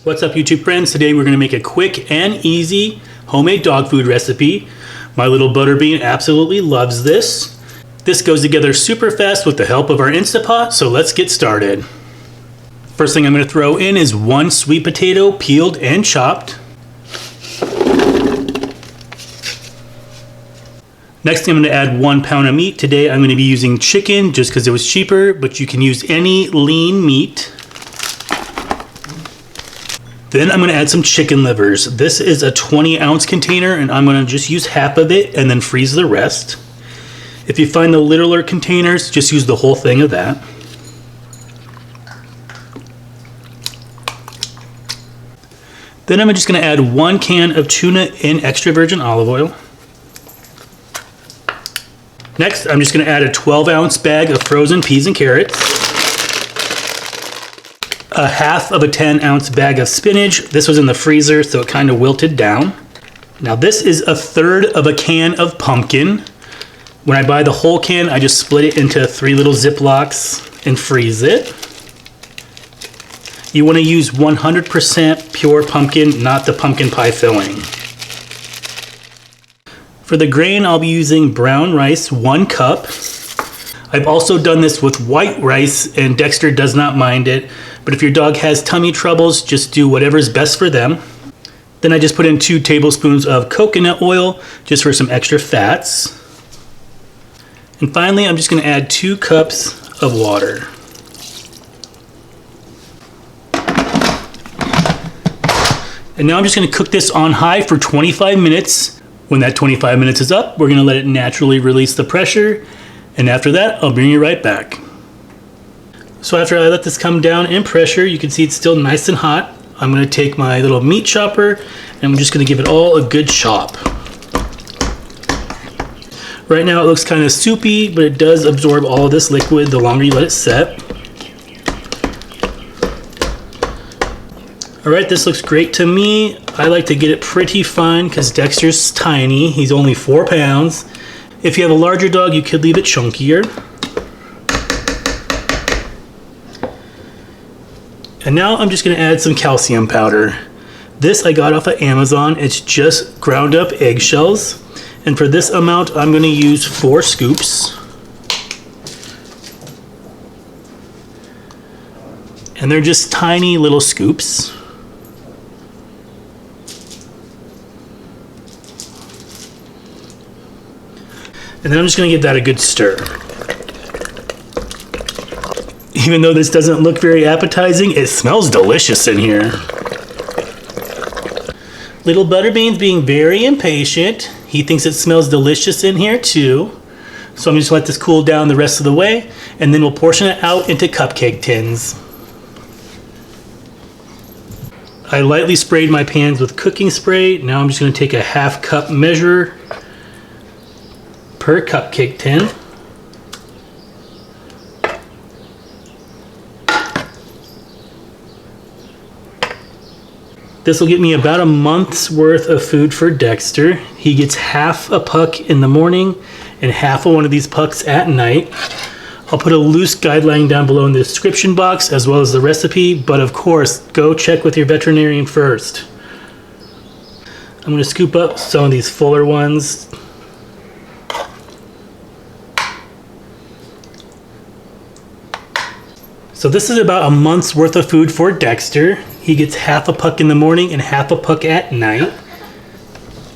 What's up, YouTube friends? Today we're going to make a quick and easy homemade dog food recipe. My little Butterbean absolutely loves this. This goes together super fast with the help of our Instapot, so let's get started. First thing I'm going to throw in is 1 sweet potato peeled and chopped. Next thing I'm going to add 1 pound of meat. Today I'm going to be using chicken just because it was cheaper, but you can use any lean meat. Then I'm going to add some chicken livers. This is a 20-ounce container and I'm going to just use half of it and then freeze the rest. If you find the littler containers, just use the whole thing of that. Then I'm just going to add 1 can of tuna in extra virgin olive oil. Next, I'm just going to add a 12-ounce bag of frozen peas and carrots. A half of a 10-ounce bag of spinach. This was in the freezer, so it kind of wilted down. Now this is a 1/3 of a can of pumpkin. When I buy the whole can, I just split it into 3 little Ziplocs and freeze it. You want to use 100% pure pumpkin, not the pumpkin pie filling. For the grain, I'll be using brown rice, 1 cup. I've also done this with white rice, and Dexter does not mind it. But if your dog has tummy troubles, just do whatever's best for them. Then I just put in 2 tablespoons of coconut oil, just for some extra fats. And finally, I'm just going to add 2 cups of water. And now I'm just going to cook this on high for 25 minutes. When that 25 minutes is up, we're going to let it naturally release the pressure. And after that, I'll bring you right back. So after I let this come down in pressure, you can see it's still nice and hot. I'm going to take my little meat chopper and I'm just going to give it all a good chop. Right now it looks kind of soupy, but it does absorb all of this liquid the longer you let it set. Alright, this looks great to me. I like to get it pretty fine because Dexter's tiny. He's only 4 pounds. If you have a larger dog, you could leave it chunkier. And now I'm just going to add some calcium powder. This I got off of Amazon. It's just ground up eggshells. And for this amount, I'm going to use 4 scoops. And they're just tiny little scoops. And then I'm just going to give that a good stir. Even though this doesn't look very appetizing, it smells delicious in here. Little Butterbean's being very impatient. He thinks it smells delicious in here too. So I'm just going to let this cool down the rest of the way, and then we'll portion it out into cupcake tins. I lightly sprayed my pans with cooking spray. Now I'm just going to take a 1/2 cup measure per cupcake tin. This will get me about a month's worth of food for Dexter. He gets half a puck in the morning and half of one of these pucks at night. I'll put a loose guideline down below in the description box as well as the recipe, but of course, go check with your veterinarian first. I'm going to scoop up some of these fuller ones. So this is about a month's worth of food for Dexter. He gets half a puck in the morning and half a puck at night.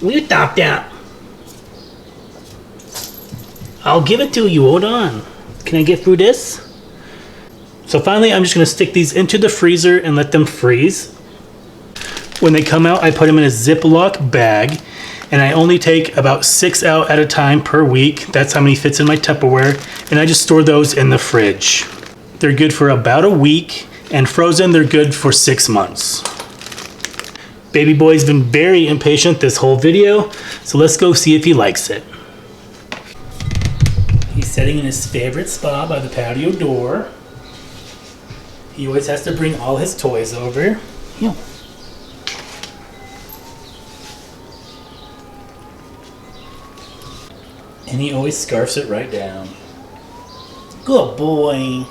Will you stop that? I'll give it to you, hold on. Can I get through this? So finally, I'm just gonna stick these into the freezer and let them freeze. When they come out, I put them in a Ziploc bag, and I only take about 6 out at a time per week. That's how many fits in my Tupperware, and I just store those in the fridge. They're good for about a week, and frozen, they're good for 6 months. Baby boy's been very impatient this whole video, so let's go see if he likes it. He's sitting in his favorite spot by the patio door. He always has to bring all his toys over. Here. And he always scarfs it right down. Good boy.